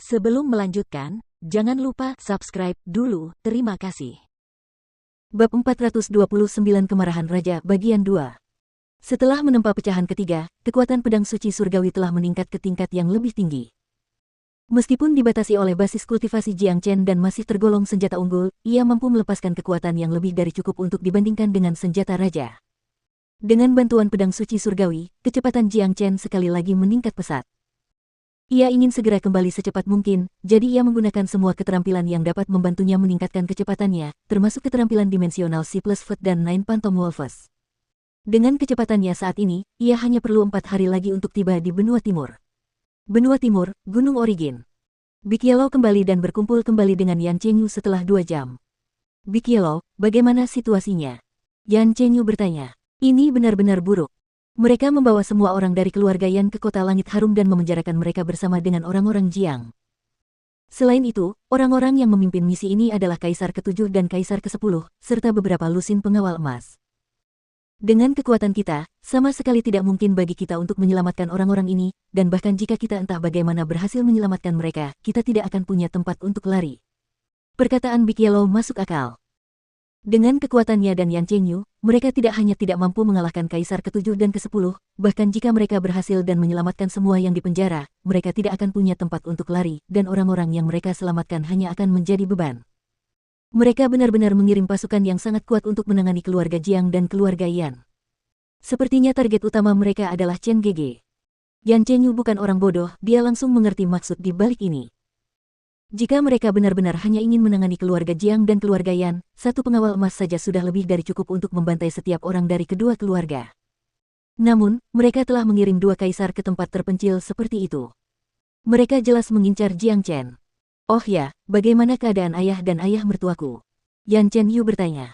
Sebelum melanjutkan, jangan lupa subscribe dulu, terima kasih. Bab 429 Kemarahan Raja Bagian 2. Setelah menempa pecahan ketiga, kekuatan pedang suci surgawi telah meningkat ke tingkat yang lebih tinggi. Meskipun dibatasi oleh basis kultivasi Jiang Chen dan masih tergolong senjata unggul, ia mampu melepaskan kekuatan yang lebih dari cukup untuk dibandingkan dengan senjata raja. Dengan bantuan pedang suci surgawi, kecepatan Jiang Chen sekali lagi meningkat pesat. Ia ingin segera kembali secepat mungkin, jadi ia menggunakan semua keterampilan yang dapat membantunya meningkatkan kecepatannya, termasuk keterampilan dimensional C++ dan Nine Phantom Wolves. Dengan kecepatannya saat ini, ia hanya perlu 4 hari lagi untuk tiba di benua timur. Benua Timur, Gunung Origin. Big Yellow kembali dan berkumpul kembali dengan Yan Chenyu setelah 2 jam. Big Yellow, bagaimana situasinya? Yan Chenyu bertanya. Ini benar-benar buruk. Mereka membawa semua orang dari keluarga Yan ke kota Langit Harum dan memenjarakan mereka bersama dengan orang-orang Jiang. Selain itu, orang-orang yang memimpin misi ini adalah Kaisar ke-7 dan Kaisar ke-10, serta beberapa lusin pengawal emas. Dengan kekuatan kita, sama sekali tidak mungkin bagi kita untuk menyelamatkan orang-orang ini, dan bahkan jika kita entah bagaimana berhasil menyelamatkan mereka, kita tidak akan punya tempat untuk lari. Perkataan Big Yellow masuk akal. Dengan kekuatannya dan Yan Chenyu, mereka tidak hanya tidak mampu mengalahkan Kaisar ke-7 dan ke-10, bahkan jika mereka berhasil dan menyelamatkan semua yang dipenjara, mereka tidak akan punya tempat untuk lari, dan orang-orang yang mereka selamatkan hanya akan menjadi beban. Mereka benar-benar mengirim pasukan yang sangat kuat untuk menangani keluarga Jiang dan keluarga Yan. Sepertinya target utama mereka adalah Chen Gege. Yan Chenyu bukan orang bodoh, dia langsung mengerti maksud di balik ini. Jika mereka benar-benar hanya ingin menangani keluarga Jiang dan keluarga Yan, satu pengawal emas saja sudah lebih dari cukup untuk membantai setiap orang dari kedua keluarga. Namun, mereka telah mengirim 2 kaisar ke tempat terpencil seperti itu. Mereka jelas mengincar Jiang Chen. Oh ya, bagaimana keadaan ayah dan ayah mertuaku? Yan Chenyu bertanya.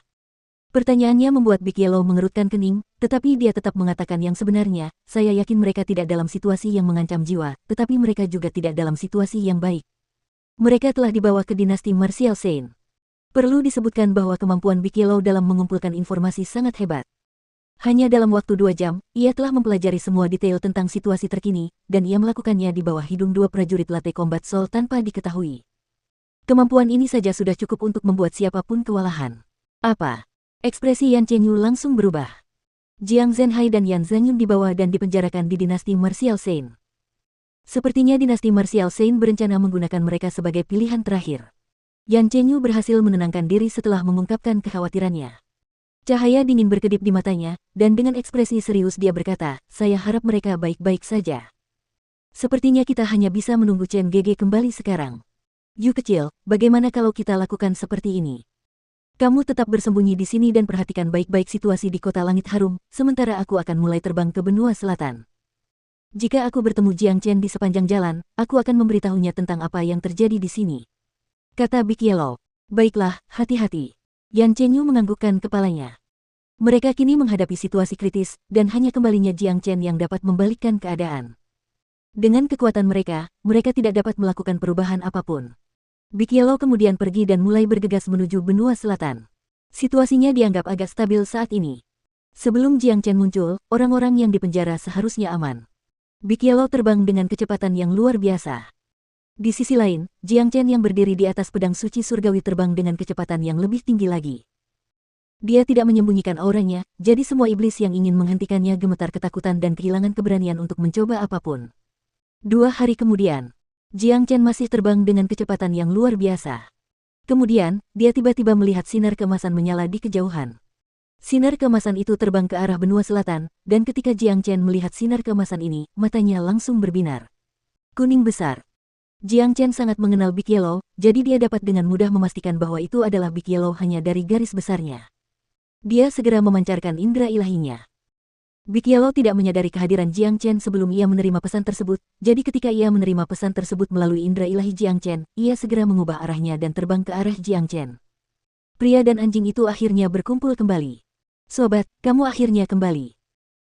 Pertanyaannya membuat Big Yellow mengerutkan kening, tetapi dia tetap mengatakan yang sebenarnya, saya yakin mereka tidak dalam situasi yang mengancam jiwa, tetapi mereka juga tidak dalam situasi yang baik. Mereka telah dibawa ke dinasti Martial Saint. Perlu disebutkan bahwa kemampuan Big Yellow dalam mengumpulkan informasi sangat hebat. Hanya dalam waktu 2 jam, ia telah mempelajari semua detail tentang situasi terkini, dan ia melakukannya di bawah hidung 2 prajurit Latte Combat Soul tanpa diketahui. Kemampuan ini saja sudah cukup untuk membuat siapapun kewalahan. Apa? Ekspresi Yan Chenyu langsung berubah. Jiang Zhenhai dan Yan Zhengyun dibawa dan dipenjarakan di dinasti Martial Saint. Sepertinya dinasti Martial Saint berencana menggunakan mereka sebagai pilihan terakhir. Yan Chenyu berhasil menenangkan diri setelah mengungkapkan kekhawatirannya. Cahaya dingin berkedip di matanya, dan dengan ekspresi serius dia berkata, saya harap mereka baik-baik saja. Sepertinya kita hanya bisa menunggu Chen Gege kembali sekarang. Yu kecil, bagaimana kalau kita lakukan seperti ini? Kamu tetap bersembunyi di sini dan perhatikan baik-baik situasi di kota Langit Harum, sementara aku akan mulai terbang ke benua selatan. Jika aku bertemu Jiang Chen di sepanjang jalan, aku akan memberitahunya tentang apa yang terjadi di sini. Kata Big Yellow. Baiklah, hati-hati. Yan Chenyu menganggukkan kepalanya. Mereka kini menghadapi situasi kritis, dan hanya kembalinya Jiang Chen yang dapat membalikkan keadaan. Dengan kekuatan mereka, mereka tidak dapat melakukan perubahan apapun. Big Yellow kemudian pergi dan mulai bergegas menuju benua selatan. Situasinya dianggap agak stabil saat ini. Sebelum Jiang Chen muncul, orang-orang yang dipenjara seharusnya aman. Big Yellow terbang dengan kecepatan yang luar biasa. Di sisi lain, Jiang Chen yang berdiri di atas pedang suci surgawi terbang dengan kecepatan yang lebih tinggi lagi. Dia tidak menyembunyikan auranya, jadi semua iblis yang ingin menghentikannya gemetar ketakutan dan kehilangan keberanian untuk mencoba apapun. 2 hari kemudian, Jiang Chen masih terbang dengan kecepatan yang luar biasa. Kemudian, dia tiba-tiba melihat sinar keemasan menyala di kejauhan. Sinar keemasan itu terbang ke arah benua selatan, dan ketika Jiang Chen melihat sinar keemasan ini, matanya langsung berbinar. Kuning besar. Jiang Chen sangat mengenal Big Yellow, jadi dia dapat dengan mudah memastikan bahwa itu adalah Big Yellow hanya dari garis besarnya. Dia segera memancarkan indera ilahinya. Big Yellow tidak menyadari kehadiran Jiang Chen sebelum ia menerima pesan tersebut, jadi ketika ia menerima pesan tersebut melalui indera ilahi Jiang Chen, ia segera mengubah arahnya dan terbang ke arah Jiang Chen. Pria dan anjing itu akhirnya berkumpul kembali. Sobat, kamu akhirnya kembali.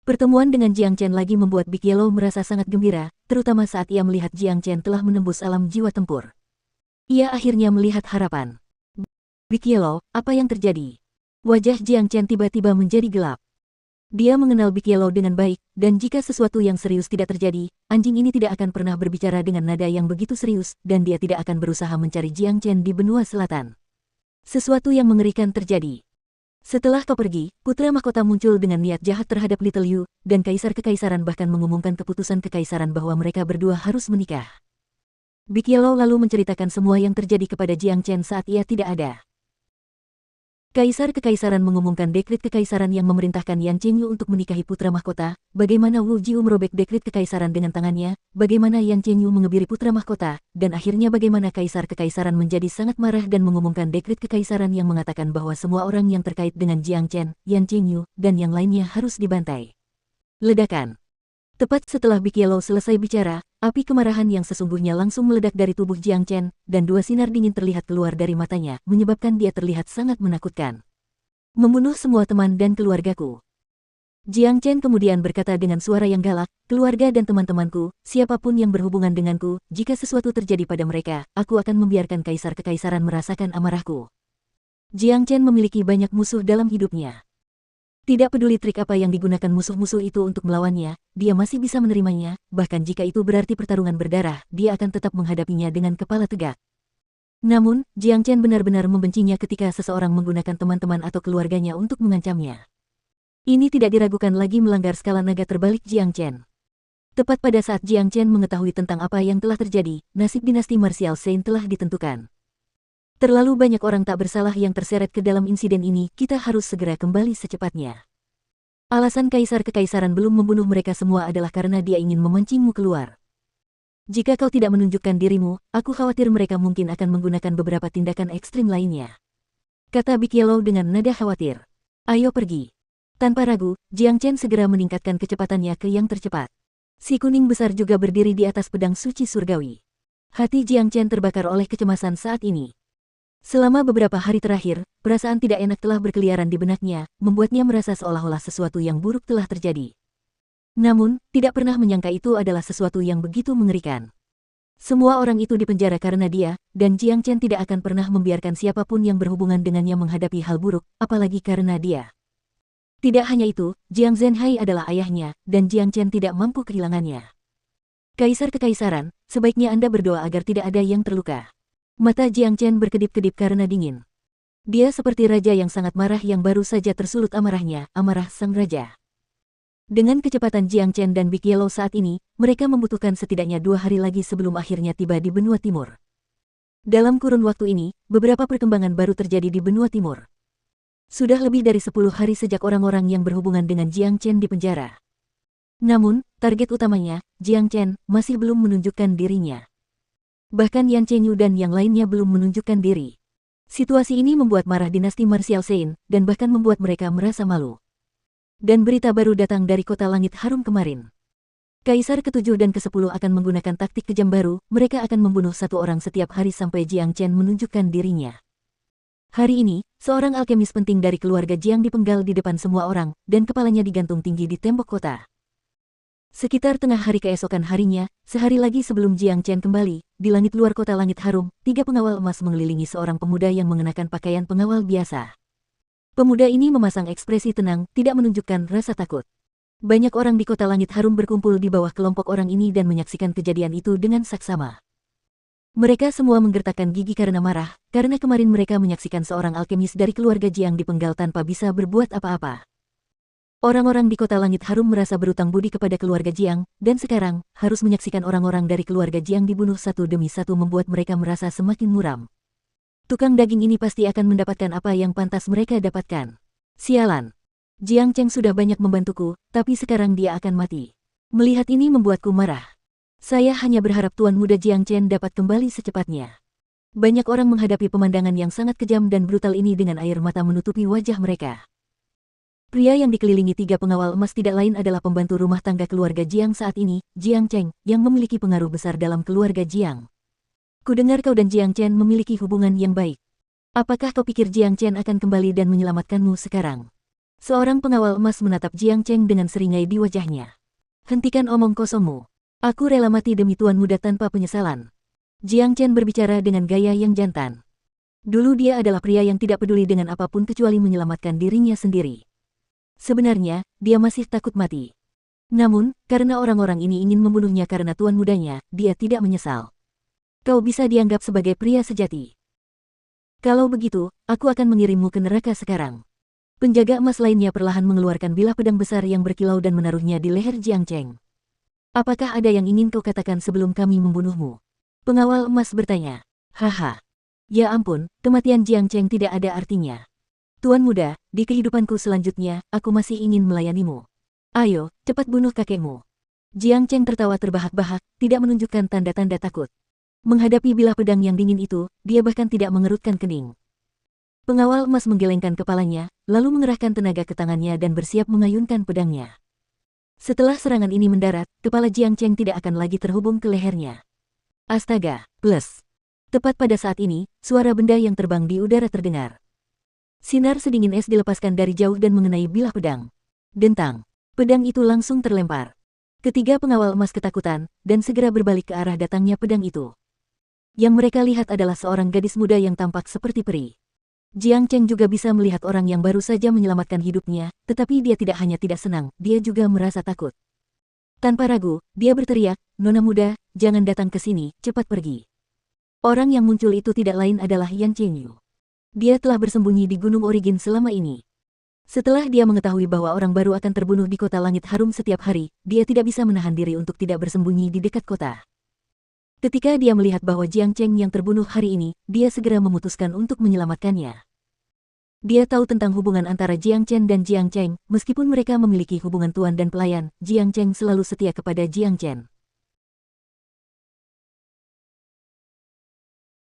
Pertemuan dengan Jiang Chen lagi membuat Big Yellow merasa sangat gembira, terutama saat ia melihat Jiang Chen telah menembus alam jiwa tempur. Ia akhirnya melihat harapan. Big Yellow, apa yang terjadi? Wajah Jiang Chen tiba-tiba menjadi gelap. Dia mengenal Big Yellow dengan baik, dan jika sesuatu yang serius tidak terjadi, anjing ini tidak akan pernah berbicara dengan nada yang begitu serius, dan dia tidak akan berusaha mencari Jiang Chen di benua selatan. Sesuatu yang mengerikan terjadi. Setelah kau pergi, putra mahkota muncul dengan niat jahat terhadap Little Yu, dan kaisar kekaisaran bahkan mengumumkan keputusan kekaisaran bahwa mereka berdua harus menikah. Big Yellow lalu menceritakan semua yang terjadi kepada Jiang Chen saat ia tidak ada. Kaisar Kekaisaran mengumumkan dekret kekaisaran yang memerintahkan Yan Qingyu untuk menikahi putra mahkota, bagaimana Wu Jiu merobek dekret kekaisaran dengan tangannya, bagaimana Yan Qingyu mengebiri putra mahkota, dan akhirnya bagaimana Kaisar Kekaisaran menjadi sangat marah dan mengumumkan dekret kekaisaran yang mengatakan bahwa semua orang yang terkait dengan Jiang Chen, Yan Qingyu, dan yang lainnya harus dibantai. Ledakan. Tepat setelah Big Yellow selesai bicara, api kemarahan yang sesungguhnya langsung meledak dari tubuh Jiang Chen, dan dua sinar dingin terlihat keluar dari matanya, menyebabkan dia terlihat sangat menakutkan. Membunuh semua teman dan keluargaku. Jiang Chen kemudian berkata dengan suara yang galak, keluarga dan teman-temanku, siapapun yang berhubungan denganku, jika sesuatu terjadi pada mereka, aku akan membiarkan Kaisar Kekaisaran merasakan amarahku. Jiang Chen memiliki banyak musuh dalam hidupnya. Tidak peduli trik apa yang digunakan musuh-musuh itu untuk melawannya, dia masih bisa menerimanya, bahkan jika itu berarti pertarungan berdarah, dia akan tetap menghadapinya dengan kepala tegak. Namun, Jiang Chen benar-benar membencinya ketika seseorang menggunakan teman-teman atau keluarganya untuk mengancamnya. Ini tidak diragukan lagi melanggar skala naga terbalik Jiang Chen. Tepat pada saat Jiang Chen mengetahui tentang apa yang telah terjadi, nasib dinasti Martial Saint telah ditentukan. Terlalu banyak orang tak bersalah yang terseret ke dalam insiden ini, kita harus segera kembali secepatnya. Alasan Kaisar Kekaisaran belum membunuh mereka semua adalah karena dia ingin memancingmu keluar. Jika kau tidak menunjukkan dirimu, aku khawatir mereka mungkin akan menggunakan beberapa tindakan ekstrim lainnya. Kata Big Yellow dengan nada khawatir. Ayo pergi. Tanpa ragu, Jiang Chen segera meningkatkan kecepatannya ke yang tercepat. Si kuning besar juga berdiri di atas pedang suci surgawi. Hati Jiang Chen terbakar oleh kecemasan saat ini. Selama beberapa hari terakhir, perasaan tidak enak telah berkeliaran di benaknya, membuatnya merasa seolah-olah sesuatu yang buruk telah terjadi. Namun, tidak pernah menyangka itu adalah sesuatu yang begitu mengerikan. Semua orang itu dipenjara karena dia, dan Jiang Chen tidak akan pernah membiarkan siapapun yang berhubungan dengannya menghadapi hal buruk, apalagi karena dia. Tidak hanya itu, Jiang Zhenhai adalah ayahnya, dan Jiang Chen tidak mampu kehilangannya. Kaisar Kekaisaran, sebaiknya Anda berdoa agar tidak ada yang terluka. Mata Jiang Chen berkedip-kedip karena dingin. Dia seperti raja yang sangat marah yang baru saja tersulut amarahnya, amarah sang raja. Dengan kecepatan Jiang Chen dan Big Yellow saat ini, mereka membutuhkan setidaknya 2 hari lagi sebelum akhirnya tiba di benua timur. Dalam kurun waktu ini, beberapa perkembangan baru terjadi di benua timur. Sudah lebih dari 10 hari sejak orang-orang yang berhubungan dengan Jiang Chen dipenjara. Namun, target utamanya, Jiang Chen, masih belum menunjukkan dirinya. Bahkan Yan Qingyu dan yang lainnya belum menunjukkan diri. Situasi ini membuat marah dinasti Martial Saint, dan bahkan membuat mereka merasa malu. Dan berita baru datang dari kota langit harum kemarin. Kaisar ke-7 dan ke-10 akan menggunakan taktik kejam baru, mereka akan membunuh satu orang setiap hari sampai Jiang Chen menunjukkan dirinya. Hari ini, seorang alkemis penting dari keluarga Jiang dipenggal di depan semua orang, dan kepalanya digantung tinggi di tembok kota. Sekitar tengah hari keesokan harinya, sehari lagi sebelum Jiang Chen kembali, di langit luar kota langit harum, 3 pengawal emas mengelilingi seorang pemuda yang mengenakan pakaian pengawal biasa. Pemuda ini memasang ekspresi tenang, tidak menunjukkan rasa takut. Banyak orang di kota langit harum berkumpul di bawah kelompok orang ini dan menyaksikan kejadian itu dengan saksama. Mereka semua menggertakkan gigi karena marah, karena kemarin mereka menyaksikan seorang alkemis dari keluarga Jiang dipenggal tanpa bisa berbuat apa-apa. Orang-orang di kota langit harum merasa berutang budi kepada keluarga Jiang, dan sekarang, harus menyaksikan orang-orang dari keluarga Jiang dibunuh satu demi satu membuat mereka merasa semakin muram. Tukang daging ini pasti akan mendapatkan apa yang pantas mereka dapatkan. Sialan. Jiang Chen sudah banyak membantuku, tapi sekarang dia akan mati. Melihat ini membuatku marah. Saya hanya berharap Tuan Muda Jiang Chen dapat kembali secepatnya. Banyak orang menghadapi pemandangan yang sangat kejam dan brutal ini dengan air mata menutupi wajah mereka. Pria yang dikelilingi 3 pengawal emas tidak lain adalah pembantu rumah tangga keluarga Jiang saat ini, Jiang Cheng, yang memiliki pengaruh besar dalam keluarga Jiang. Kudengar kau dan Jiang Chen memiliki hubungan yang baik. Apakah kau pikir Jiang Chen akan kembali dan menyelamatkanmu sekarang? Seorang pengawal emas menatap Jiang Cheng dengan seringai di wajahnya. Hentikan omong kosongmu. Aku rela mati demi Tuan Muda tanpa penyesalan. Jiang Chen berbicara dengan gaya yang jantan. Dulu dia adalah pria yang tidak peduli dengan apapun kecuali menyelamatkan dirinya sendiri. Sebenarnya, dia masih takut mati. Namun, karena orang-orang ini ingin membunuhnya karena tuan mudanya, dia tidak menyesal. Kau bisa dianggap sebagai pria sejati. Kalau begitu, aku akan mengirimmu ke neraka sekarang. Penjaga emas lainnya perlahan mengeluarkan bilah pedang besar yang berkilau dan menaruhnya di leher Jiang Cheng. Apakah ada yang ingin kau katakan sebelum kami membunuhmu? Pengawal emas bertanya. Haha. Ya ampun, kematian Jiang Cheng tidak ada artinya. Tuan muda, di kehidupanku selanjutnya, aku masih ingin melayanimu. Ayo, cepat bunuh kakekmu. Jiang Cheng tertawa terbahak-bahak, tidak menunjukkan tanda-tanda takut. Menghadapi bilah pedang yang dingin itu, dia bahkan tidak mengerutkan kening. Pengawal emas menggelengkan kepalanya, lalu mengerahkan tenaga ke tangannya dan bersiap mengayunkan pedangnya. Setelah serangan ini mendarat, kepala Jiang Cheng tidak akan lagi terhubung ke lehernya. Astaga, plus. Tepat pada saat ini, suara benda yang terbang di udara terdengar. Sinar sedingin es dilepaskan dari jauh dan mengenai bilah pedang. Dentang. Pedang itu langsung terlempar. Ketiga pengawal emas ketakutan, dan segera berbalik ke arah datangnya pedang itu. Yang mereka lihat adalah seorang gadis muda yang tampak seperti peri. Jiang Cheng juga bisa melihat orang yang baru saja menyelamatkan hidupnya, tetapi dia tidak hanya tidak senang, dia juga merasa takut. Tanpa ragu, dia berteriak, "Nona muda, jangan datang ke sini, cepat pergi." Orang yang muncul itu tidak lain adalah Yan Chengyu. Dia telah bersembunyi di Gunung Origin selama ini. Setelah dia mengetahui bahwa orang baru akan terbunuh di kota langit harum setiap hari, dia tidak bisa menahan diri untuk tidak bersembunyi di dekat kota. Ketika dia melihat bahwa Jiang Cheng yang terbunuh hari ini, dia segera memutuskan untuk menyelamatkannya. Dia tahu tentang hubungan antara Jiang Chen dan Jiang Cheng, meskipun mereka memiliki hubungan tuan dan pelayan, Jiang Cheng selalu setia kepada Jiang Chen.